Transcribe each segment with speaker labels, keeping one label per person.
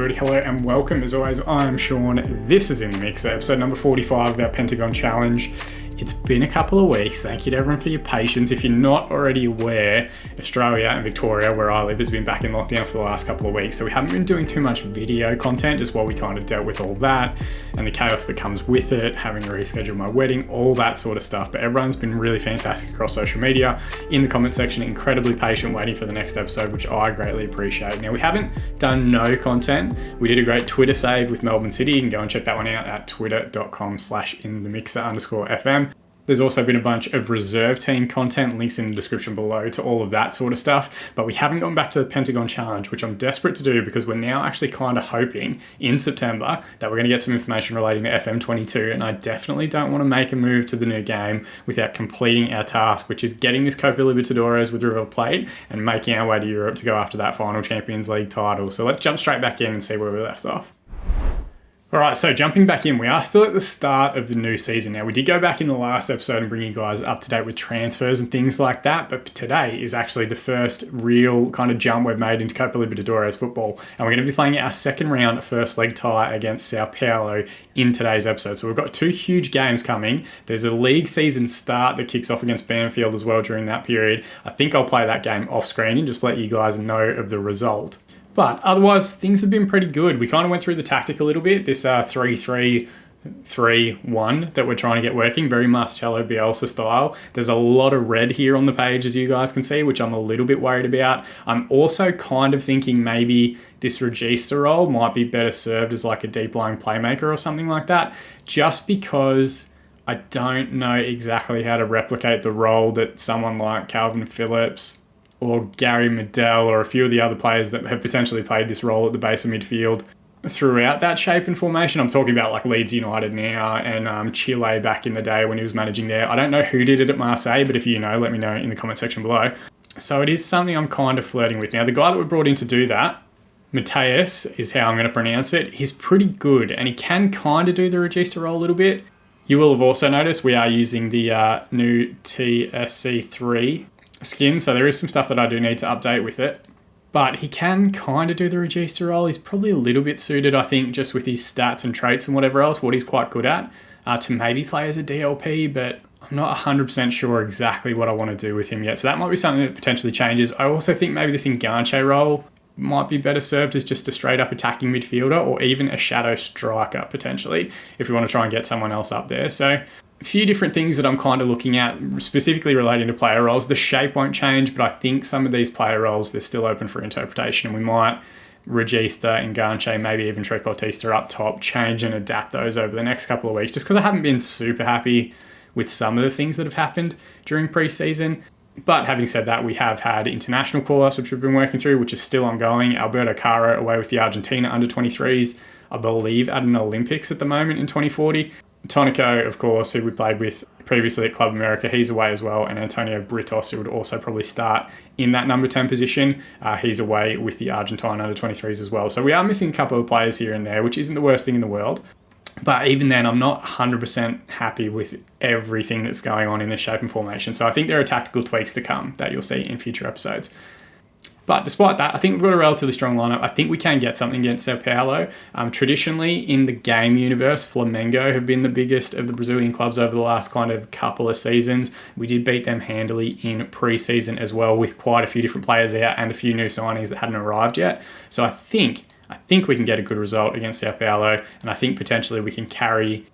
Speaker 1: everybody. Hello and welcome. As always, I'm Sean. This is In the Mixer, episode number 45 of our Pentagon Challenge. It's been a couple of weeks. Thank you to everyone for your patience. If you're not already aware, Australia and Victoria, where I live, has been back in lockdown for the last couple of weeks. So we haven't been doing too much video content, just while we kind of dealt with all that and the chaos that comes with it, having to reschedule my wedding, all that sort of stuff. But everyone's been really fantastic across social media, in the comment section, incredibly patient waiting for the next episode, which I greatly appreciate. Now, we haven't done no content. We did a great Twitter save with Melbourne City. You can go and check that one out at twitter.com/inthemixer_FM. There's also been a bunch of reserve team content, links in the description below to all of that sort of stuff. But we haven't gone back to the Pentagon Challenge, which I'm desperate to do because we're now actually kind of hoping in September that we're going to get some information relating to FM22. And I definitely don't want to make a move to the new game without completing our task, which is getting this Copa Libertadores with River Plate and making our way to Europe to go after that final Champions League title. So let's jump straight back in and see where we left off. All right, so jumping back in, we are still at the start of the new season. Now, we did go back in the last episode and bring you guys up to date with transfers and things like that, but today is actually the first real kind of jump we've made into Copa Libertadores football, and we're going to be playing our second round first leg tie against Sao Paulo in today's episode. So we've got two huge games coming. There's a league season start that kicks off against Banfield as well during that period. I think I'll play that game off screen and just let you guys know of the result. But otherwise, things have been pretty good. We kind of went through the tactic a little bit, this 3-3-3-1 that we're trying to get working, very Marcelo Bielsa style. There's a lot of red here on the page, as you guys can see, which I'm a little bit worried about. I'm also kind of thinking maybe this Regista role might be better served as like a deep-lying playmaker or something like that, just because I don't know exactly how to replicate the role that someone like Calvin Phillips or Gary Medel or a few of the other players that have potentially played this role at the base of midfield throughout that shape and formation. I'm talking about like Leeds United now and Chile back in the day when he was managing there. I don't know who did it at Marseille, but if you know, let me know in the comment section below. So it is something I'm kind of flirting with. Now, the guy that we brought in to do that, Mateus is how I'm going to pronounce it, he's pretty good and he can kind of do the Regista role a little bit. You will have also noticed we are using the new TSC3 skin, so there is some stuff that I do need to update with it, but he can kind of do the Regista role. He's probably a little bit suited, I think, just with his stats and traits and whatever else, what he's quite good at, to maybe play as a DLP, but I'm not 100% sure exactly what I want to do with him yet, so that might be something that potentially changes. I also think maybe this Enganche role might be better served as just a straight up attacking midfielder or even a shadow striker potentially, if we want to try and get someone else up there. So a few different things that I'm kind of looking at, specifically relating to player roles. The shape won't change, but I think some of these player roles, they're still open for interpretation, and we might Regista, Enganche, maybe even Trequartista up top, change and adapt those over the next couple of weeks, just because I haven't been super happy with some of the things that have happened during pre-season. But having said that, we have had international call-ups, which we've been working through, which is still ongoing. Alberto Caro away with the Argentina under-23s, I believe at an Olympics at the moment in 2040. Tonico, of course, who we played with previously at Club America, he's away as well. And Antonio Britos, who would also probably start in that number 10 position, he's away with the Argentine under-23s as well. So we are missing a couple of players here and there, which isn't the worst thing in the world. But even then, I'm not 100% happy with everything that's going on in this shape and formation. So I think there are tactical tweaks to come that you'll see in future episodes. But despite that, I think we've got a relatively strong lineup. I think we can get something against Sao Paulo. Traditionally, in the game universe, Flamengo have been the biggest of the Brazilian clubs over the last kind of couple of seasons. We did beat them handily in pre-season as well, with quite a few different players out and a few new signings that hadn't arrived yet. So I think we can get a good result against Sao Paulo, and I think potentially we can carry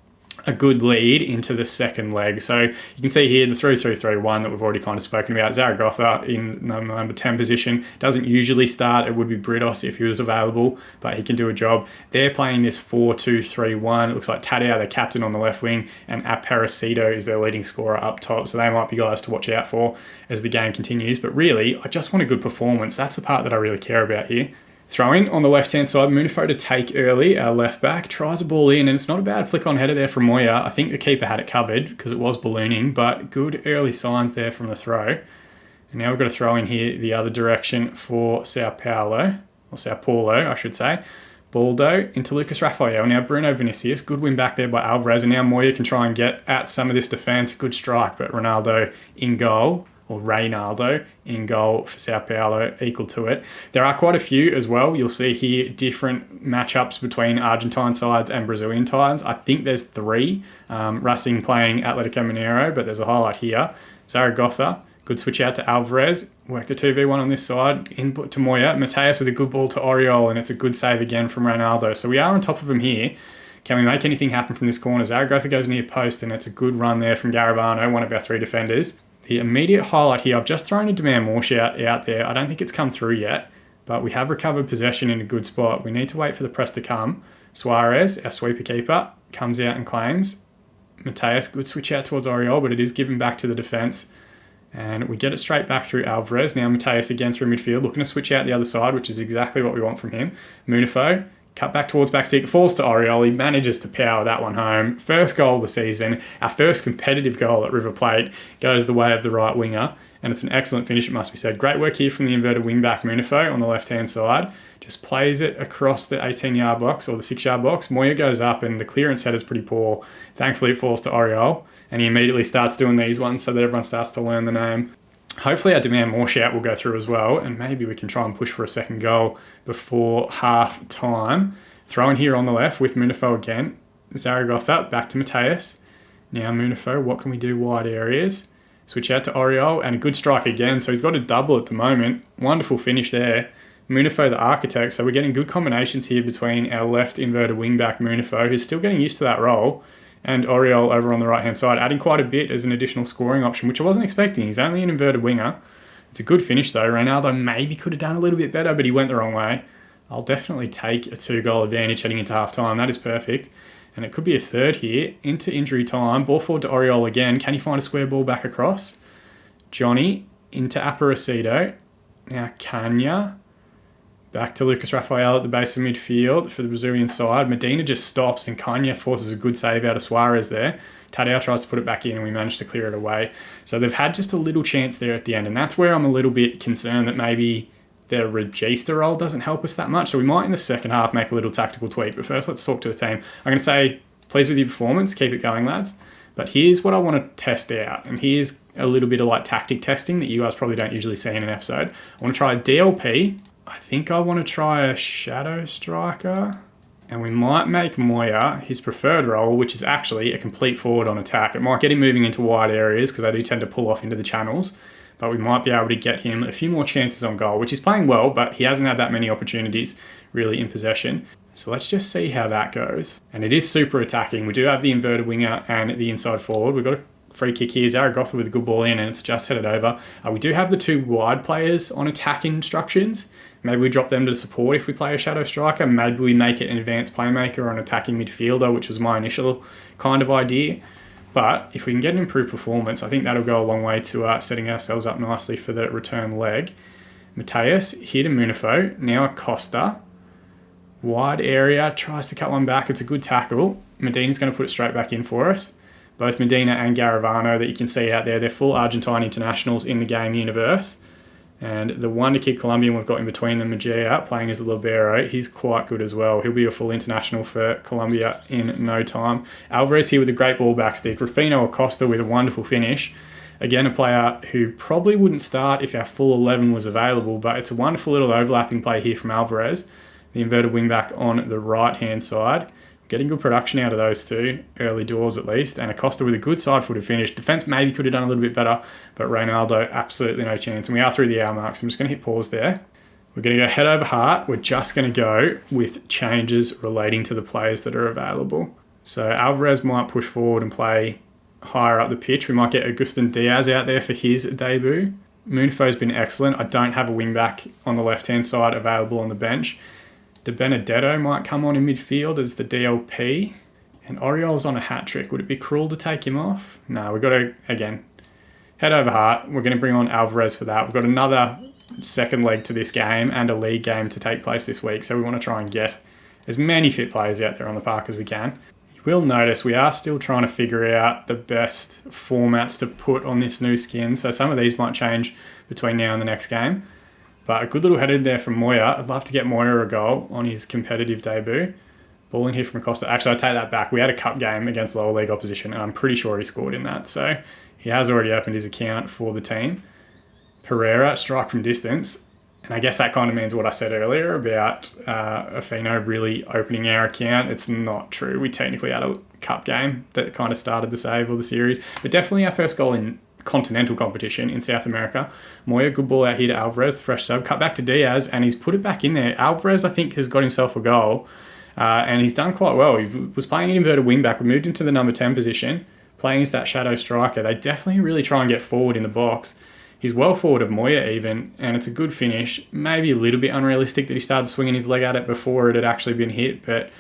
Speaker 1: a good lead into the second leg. So you can see here the 3-3-3-1 that we've already kind of spoken about. Zaragoza in number 10 position. Doesn't usually start. It would be Britos if he was available, but he can do a job. They're playing this 4-2-3-1. It looks like Tadeo, their captain, on the left wing, and Aparecido is their leading scorer up top. So they might be guys to watch out for as the game continues. But really, I just want a good performance. That's the part that I really care about here. Throwing on the left-hand side, Munifo to take early, our left back, tries a ball in, and it's not a bad flick on header there from Moya. I think the keeper had it covered because it was ballooning, but good early signs there from the throw. And now we've got to throw in here the other direction for Sao Paulo, or Sao Paulo, I should say. Baldo into Lucas Rafael. Now Bruno Vinicius, good win back there by Alvarez, and now Moya can try and get at some of this defence. Good strike, but Ronaldo in goal. or Reynaldo in goal for Sao Paulo, equal to it. There are quite a few as well. You'll see here different matchups between Argentine sides and Brazilian sides. I think there's 3. Racing playing Atletico Mineiro, but there's a highlight here. Zaragoza, good switch out to Alvarez. Work the 2v1 on this side. Input to Moya. Mateus with a good ball to Oriol, and it's a good save again from Ronaldo. So we are on top of him here. Can we make anything happen from this corner? Zaragoza goes near post, and it's a good run there from Garavano, one of our 3 defenders. The immediate highlight here, I've just thrown a demand Morshout out there. I don't think it's come through yet, but we have recovered possession in a good spot. We need to wait for the press to come. Suarez, our sweeper keeper, comes out and claims. Mateus, good switch out towards Oriol, but it is given back to the defence. And we get it straight back through Alvarez. Now Mateus again through midfield, looking to switch out the other side, which is exactly what we want from him. Munifo, cut back towards backstick, falls to Oriol. He manages to power that one home. First goal of the season, our first competitive goal at River Plate, goes the way of the right winger. And it's an excellent finish, it must be said. Great work here from the inverted wing-back Munifo on the left-hand side. Just plays it across the 18-yard box or the 6-yard box. Moya goes up and the clearance header is pretty poor. Thankfully, it falls to Oriol. And he immediately starts doing these ones so that everyone starts to learn the name. Hopefully our demand Morshout will go through as well, and maybe we can try and push for a second goal before half time. Throw in here on the left with Munifo again. Zaragoza back to Mateus. Now Munifo, what can we do? Wide areas. Switch out to Oriol, and a good strike again. So he's got a double at the moment. Wonderful finish there. Munifo, the architect. So we're getting good combinations here between our left inverted wing-back Munifo, who's still getting used to that role, and Oriol over on the right-hand side, adding quite a bit as an additional scoring option, which I wasn't expecting. He's only an inverted winger. It's a good finish, though. Ronaldo maybe could have done a little bit better, but he went the wrong way. I'll definitely take a 2-goal advantage heading into half-time. That is perfect. And it could be a third here. Into injury time. Ball forward to Oriol again. Can he find a square ball back across? Johnny into Aparecido. Now Kanya. Back to Lucas Rafael at the base of midfield for the Brazilian side. Medina just stops and Kanya forces a good save out of Suarez there. Tadeo tries to put it back in and we managed to clear it away. So they've had just a little chance there at the end, and that's where I'm a little bit concerned that maybe their register role doesn't help us that much. So we might in the second half make a little tactical tweak. But first, let's talk to the team. I'm going to say, pleased with your performance. Keep it going, lads. But here's what I want to test out. And here's a little bit of like tactic testing that you guys probably don't usually see in an episode. I want to try a DLP. I think I want to try a shadow striker. And we might make Moya his preferred role, which is actually a complete forward on attack. It might get him moving into wide areas because they do tend to pull off into the channels. But we might be able to get him a few more chances on goal, which is playing well, but he hasn't had that many opportunities really in possession. So let's just see how that goes. And it is super attacking. We do have the inverted winger and the inside forward. We've got a free kick here. Zaragoza with a good ball in, and it's just headed over. We do have the 2 wide players on attacking instructions. Maybe we drop them to support if we play a shadow striker. Maybe we make it an advanced playmaker or an attacking midfielder, which was my initial kind of idea. But if we can get an improved performance, I think that'll go a long way to setting ourselves up nicely for the return leg. Mateus, here to Munifo. Now Acosta. Wide area, tries to cut one back. It's a good tackle. Medina's going to put it straight back in for us. Both Medina and Garavano that you can see out there, they're full Argentine internationals in the game universe. And the wonder kid Colombian we've got in between them, Mejia, playing as a libero, he's quite good as well. He'll be a full international for Colombia in no time. Alvarez here with a great ball back stick. Rufino Acosta with a wonderful finish. Again, a player who probably wouldn't start if our full 11 was available, but it's a wonderful little overlapping play here from Alvarez, the inverted wingback on the right-hand side. Getting good production out of those 2, early doors at least, and Acosta with a good side-footed finish. Defence maybe could have done a little bit better, but Ronaldo, absolutely no chance. And we are through the hour mark, so I'm just going to hit pause there. We're going to go head over heart. We're just going to go with changes relating to the players that are available. So Alvarez might push forward and play higher up the pitch. We might get Agustin Diaz out there for his debut. Munifo's been excellent. I don't have a wing-back on the left-hand side available on the bench. De Benedetto might come on in midfield as the DLP. And Oriol's on a hat-trick. Would it be cruel to take him off? No, we've got to, again, head over heart. We're going to bring on Alvarez for that. We've got another second leg to this game and a league game to take place this week. So we want to try and get as many fit players out there on the park as we can. You will notice we are still trying to figure out the best formats to put on this new skin. So some of these might change between now and the next game. But a good little head in there from Moya. I'd love to get Moya a goal on his competitive debut. Ball in here from Acosta. Actually, I take that back. We had a cup game against lower league opposition, and I'm pretty sure he scored in that. So he has already opened his account for the team. Herrera, strike from distance. And I guess that kind of means what I said earlier about Afino really opening our account. It's not true. We technically had a cup game that kind of started the save or the series. But definitely our first goal in continental competition in South America. Moya, good ball out here to Alvarez, the fresh sub. Cut back to Diaz, and he's put it back in there. Alvarez, I think, has got himself a goal. And he's done quite well. He was playing an inverted wing back. We moved into the number 10 position, playing as that shadow striker. They definitely really try and get forward in the box. He's well forward of Moya even, and it's a good finish. Maybe a little bit unrealistic that he started swinging his leg at it before it had actually been hit, but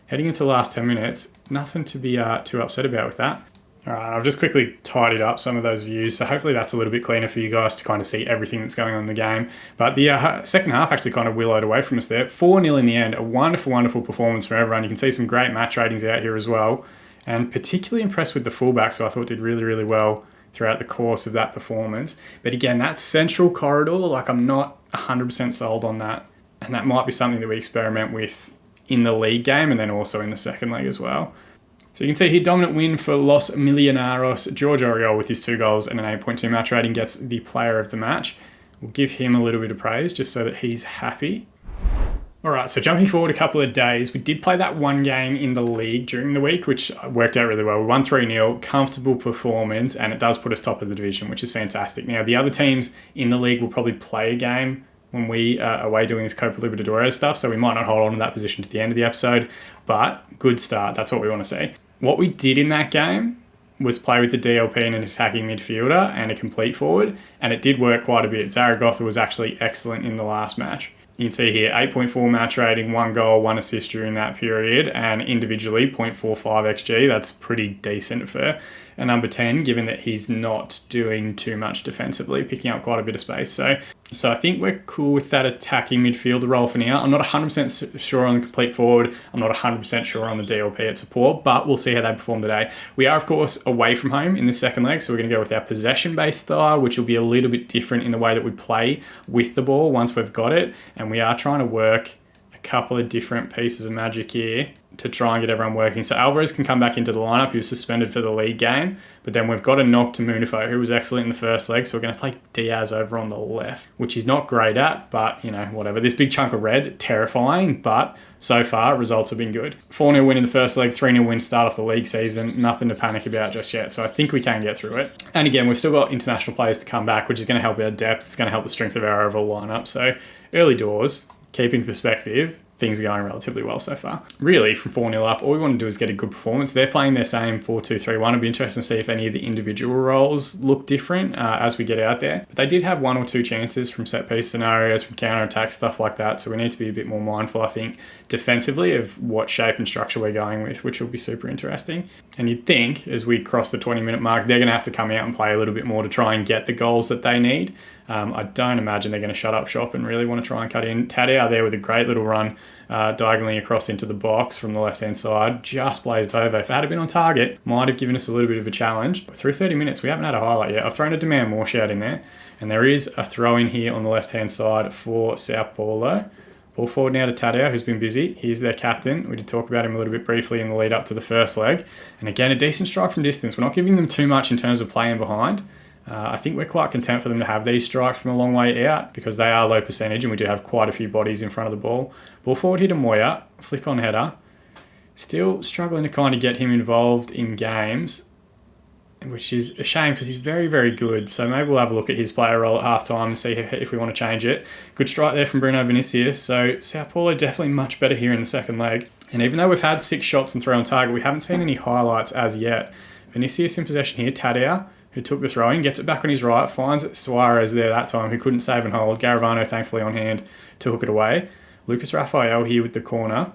Speaker 1: heading into the last 10 minutes, nothing to be too upset about with that. All right, I've just quickly tidied up some of those views, so hopefully that's a little bit cleaner for you guys to kind of see everything that's going on in the game. But the second half actually kind of willowed away from us there. 4-0 in the end, a wonderful, wonderful performance from everyone. You can see some great match ratings out here as well, and particularly impressed with the fullbacks, who I thought did really, really well throughout the course of that performance. But again, that central corridor, like I'm not 100% sold on that. And that might be something that we experiment with in the league game and then also in the second leg as well. So you can see here, dominant win for Los Millonarios. George Oriol with his 2 goals and an 8.2 match rating gets the player of the match. We'll give him a little bit of praise just so that he's happy. All right, so jumping forward a couple of days, we did play that one game in the league during the week, which worked out really well. We won 3-0, comfortable performance, and it does put us top of the division, which is fantastic. Now, the other teams in the league will probably play a game when we are away doing this Copa Libertadores stuff, so we might not hold on to that position to the end of the episode, but good start. That's what we want to see. What we did in that game was play with the DLP and an attacking midfielder and a complete forward, and it did work quite a bit. Zaragoza was actually excellent in the last match. You can see here, 8.4 match rating, 1 goal, 1 assist during that period, and individually 0.45 XG. That's pretty decent for a number 10, given that he's not doing too much defensively, picking up quite a bit of space. So I think we're cool with that attacking midfielder role for now. I'm not 100% sure on the complete forward. I'm not 100% sure on the DLP at support, but we'll see how they perform today. We are, of course, away from home in the second leg, so we're going to go with our possession-based style, which will be a little bit different in the way that we play with the ball once we've got it. And we are trying to work a couple of different pieces of magic here to try and get everyone working. So Alvarez can come back into the lineup. He was suspended for the league game, but then we've got a knock to Munifo, who was excellent in the first leg. So we're going to play Diaz over on the left, which he's not great at, but you know, whatever. This big chunk of red, terrifying, but so far results have been good. 4-0 win in the first leg, 3-0 win start off the league season. Nothing to panic about just yet. So I think we can get through it. And again, we've still got international players to come back, which is going to help our depth. It's going to help the strength of our overall lineup. So early doors, keeping perspective, things are going relatively well so far. Really, from 4-0 up, all we want to do is get a good performance. They're playing their same 4-2-3-1. It'll be interesting to see if any of the individual roles look different as we get out there. But they did have 1 or 2 chances from set-piece scenarios, from counter-attack, stuff like that. So we need to be a bit more mindful, I think, defensively of what shape and structure we're going with, which will be super interesting. And you'd think, as we cross the 20-minute mark, they're going to have to come out and play a little bit more to try and get the goals that they need. I don't imagine they're going to shut up shop and really want to try and cut in. Tadeo there with a great little run diagonally across into the box from the left-hand side. Just blazed over. If it had been on target, might have given us a little bit of a challenge. But through 30 minutes, we haven't had a highlight yet. I've thrown a demand more shout in there. And there is a throw in here on the left-hand side for Sao Paulo. Ball forward now to Tadeo, who's been busy. He's their captain. We did talk about him a little bit briefly in the lead up to the first leg. And again, a decent strike from distance. We're not giving them too much in terms of playing behind. I think we're quite content for them to have these strikes from a long way out because they are low percentage and we do have quite a few bodies in front of the ball. Ball forward here to Moya, flick on header. Still struggling to kind of get him involved in games, which is a shame because he's very, very good. So maybe we'll have a look at his player role at halftime and see if we want to change it. Good strike there from Bruno Vinicius. So Sao Paulo definitely much better here in the second leg. And even though we've had 6 shots and 3 on target, we haven't seen any highlights as yet. Vinicius in possession here, Tadeo, who took the throw-in, gets it back on his right, finds Suarez there that time, who couldn't save and hold. Garavano, thankfully, on hand to hook it away. Lucas Rafael here with the corner.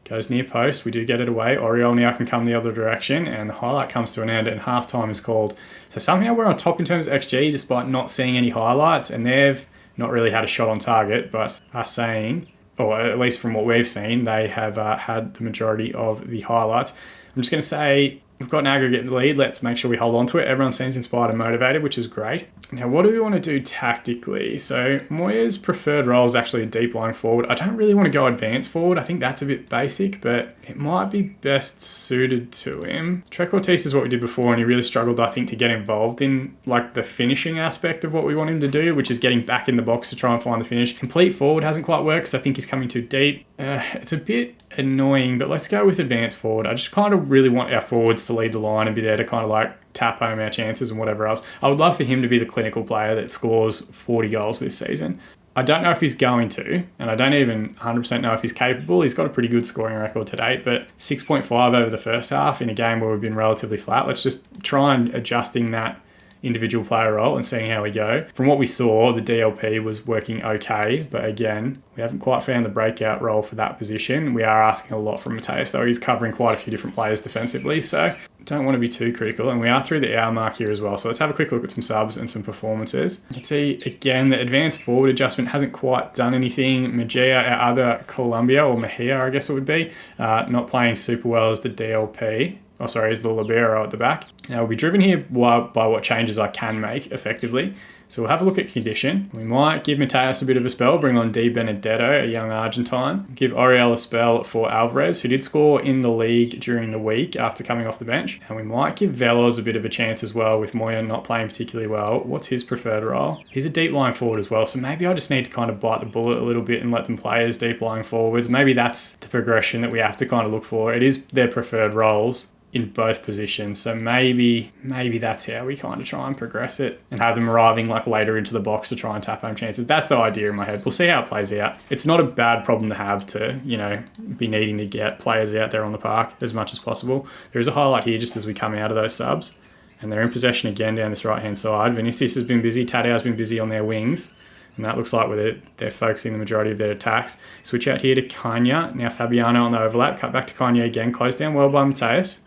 Speaker 1: Goes near post. We do get it away. Oriol now can come the other direction, and the highlight comes to an end, and half-time is called. So somehow we're on top in terms of XG, despite not seeing any highlights, and they've not really had a shot on target, but are saying, or at least from what we've seen, they have had the majority of the highlights. I'm just going to say, We've got an aggregate lead. Let's make sure we hold on to it. Everyone seems inspired and motivated, which is great. Now, what do we want to do tactically? So Moya's preferred role is actually a deep line forward. I don't really want to go advanced forward. I think that's a bit basic, but it might be best suited to him. Trequartiste is what we did before, and he really struggled, I think, to get involved in like the finishing aspect of what we want him to do, which is getting back in the box to try and find the finish. Complete forward hasn't quite worked because I think he's coming too deep. It's a bit annoying, but let's go with advanced forward. I just kind of really want our forwards to lead the line and be there to kind of like tap home our chances and whatever else. I would love for him to be the clinical player that scores 40 goals this season. I don't know if he's going to, and I don't even 100% know if he's capable. He's got a pretty good scoring record to date, but 6.5 over the first half in a game where we've been relatively flat. Let's just try and adjusting that individual player role and seeing how we go. From what we saw, the DLP was working okay, but again, we haven't quite found the breakout role for that position. We are asking a lot from Mateus, though. He's covering quite a few different players defensively, so don't want to be too critical. And we are through the hour mark here as well, so let's have a quick look at some subs and some performances. You can see, again, the advanced forward adjustment hasn't quite done anything. Mejia, our other Colombia, or Mejia, I guess it would be, not playing super well as the DLP. Oh, sorry, is the libero at the back. Now, we'll be driven here by what changes I can make effectively. So we'll have a look at condition. We might give Mateus a bit of a spell, bring on Di Benedetto, a young Argentine. Give Oriel a spell for Alvarez, who did score in the league during the week after coming off the bench. And we might give Veloz a bit of a chance as well, with Moya not playing particularly well. What's his preferred role? He's a deep line forward as well, so maybe I just need to kind of bite the bullet a little bit and let them play as deep lying forwards. Maybe that's the progression that we have to kind of look for. It is their preferred roles in both positions, so maybe that's how we kind of try and progress it and have them arriving like later into the box to try and tap home chances. That's the idea in my head. We'll see how it plays out. It's not a bad problem to have to, you know, be needing to get players out there on the park as much as possible. There is a highlight here just as we come out of those subs, and they're in possession again down this right hand side. Vinicius has been busy, Tadeu's been busy on their wings, and that looks like they're focusing the majority of their attacks. Switch out here to Kanya. Now Fabiano on the overlap, cut back to Kanya again, close down well by Mateus.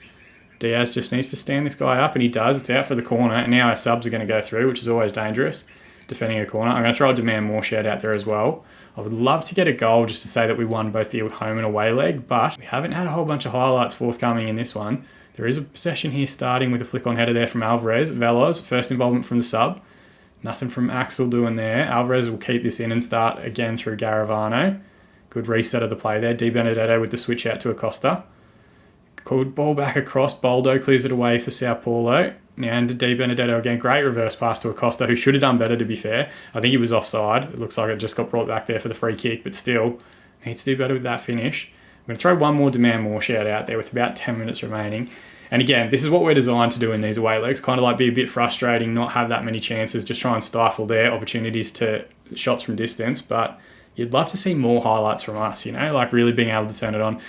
Speaker 1: Diaz just needs to stand this guy up, and he does. It's out for the corner, and now our subs are going to go through, which is always dangerous, defending a corner. I'm going to throw a demand more shout out there as well. I would love to get a goal just to say that we won both the home and away leg, but we haven't had a whole bunch of highlights forthcoming in this one. There is a possession here starting with a flick on header there from Alvarez. Veloz, first involvement from the sub. Nothing from Axel doing there. Alvarez will keep this in and start again through Garavano. Good reset of the play there. Di Benedetto with the switch out to Acosta. Good ball back across. Boldo clears it away for Sao Paulo. Now into Di Benedetto again. Great reverse pass to Acosta, who should have done better, to be fair. I think he was offside. It looks like it just got brought back there for the free kick, but still needs to do better with that finish. I'm going to throw one more demand more shout out there with about 10 minutes remaining. And again, this is what we're designed to do in these away legs. Kind of like be a bit frustrating, not have that many chances, just try and stifle their opportunities to shots from distance. But you'd love to see more highlights from us, you know, like really being able to turn it on.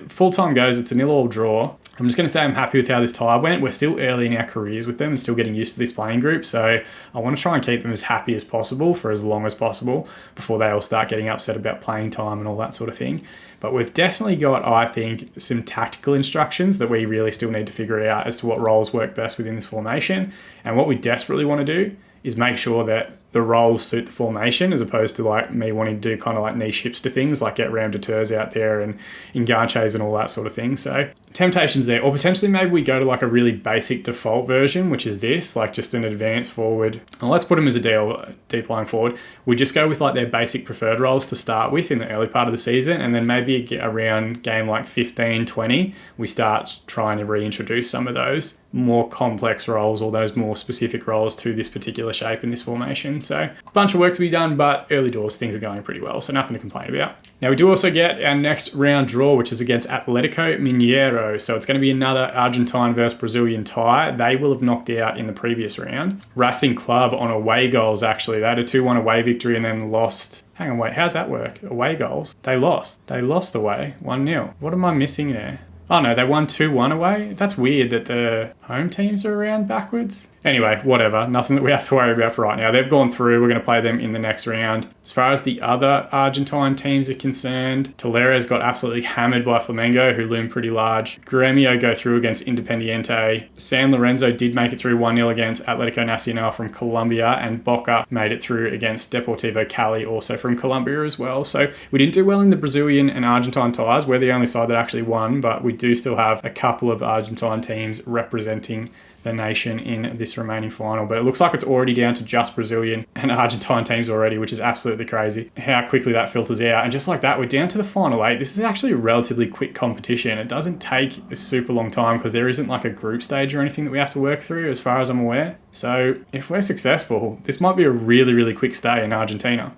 Speaker 1: Full time goes, it's a 0-0 draw. I'm just going to say I'm happy with how this tie went. We're still early in our careers with them and still getting used to this playing group. So I want to try and keep them as happy as possible for as long as possible before they all start getting upset about playing time and all that sort of thing. But we've definitely got, I think, some tactical instructions that we really still need to figure out as to what roles work best within this formation. And what we desperately want to do is make sure that the roles suit the formation, as opposed to like me wanting to do kind of like niche hipster things like get Ram de Tours out there and Enganches and all that sort of thing. So temptations there, or potentially maybe we go to like a really basic default version, which is this, like just an advanced forward. And let's put them as a deep line forward. We just go with like their basic preferred roles to start with in the early part of the season, and then maybe around game like 15, 20, we start trying to reintroduce some of those more complex roles or those more specific roles to this particular shape in this formation. So a bunch of work to be done, but early doors, things are going pretty well, so nothing to complain about. Now we do also get our next round draw, which is against Atletico Mineiro. So it's going to be another Argentine versus Brazilian tie. They will have knocked out in the previous round. Racing Club on away goals, actually. They had a 2-1 away victory and then lost. Hang on, wait, how's that work? Away goals? They lost. They lost away, 1-0. What am I missing there? Oh no, they won 2-1 away? That's weird that the home teams are around backwards. Anyway, whatever. Nothing that we have to worry about for right now. They've gone through. We're going to play them in the next round. As far as the other Argentine teams are concerned, Talleres got absolutely hammered by Flamengo, who loomed pretty large. Gremio go through against Independiente. San Lorenzo did make it through 1-0 against Atletico Nacional from Colombia, and Boca made it through against Deportivo Cali, also from Colombia as well. So we didn't do well in the Brazilian and Argentine ties. We're the only side that actually won, but we do still have a couple of Argentine teams representing the nation in this remaining final. But it looks like it's already down to just Brazilian and Argentine teams already, which is absolutely crazy how quickly that filters out. And just like that, we're down to the final 8. This is actually a relatively quick competition. It doesn't take a super long time because there isn't like a group stage or anything that we have to work through as far as I'm aware. So if we're successful, this might be a really, really quick stay in Argentina.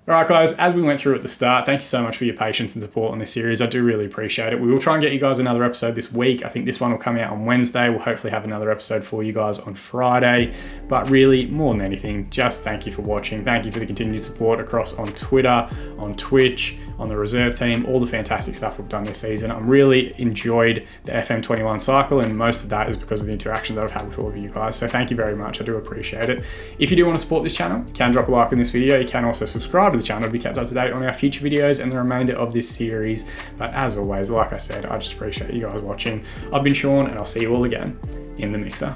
Speaker 1: All right, guys, as we went through at the start, thank you so much for your patience and support on this series. I do really appreciate it. We will try and get you guys another episode this week. I think this one will come out on Wednesday. We'll hopefully have another episode for you guys on Friday. But really, more than anything, just thank you for watching. Thank you for the continued support across on Twitter, on Twitch, on the reserve team, all the fantastic stuff we've done this season. I'm really enjoyed the FM21 cycle, and most of that is because of the interaction that I've had with all of you guys. So thank you very much. I do appreciate it. If you do want to support this channel, you can drop a like on this video. You can also subscribe to the channel to be kept up to date on our future videos and the remainder of this series. But as always, like I said, I just appreciate you guys watching. I've been Sean, and I'll see you all again in the mixer.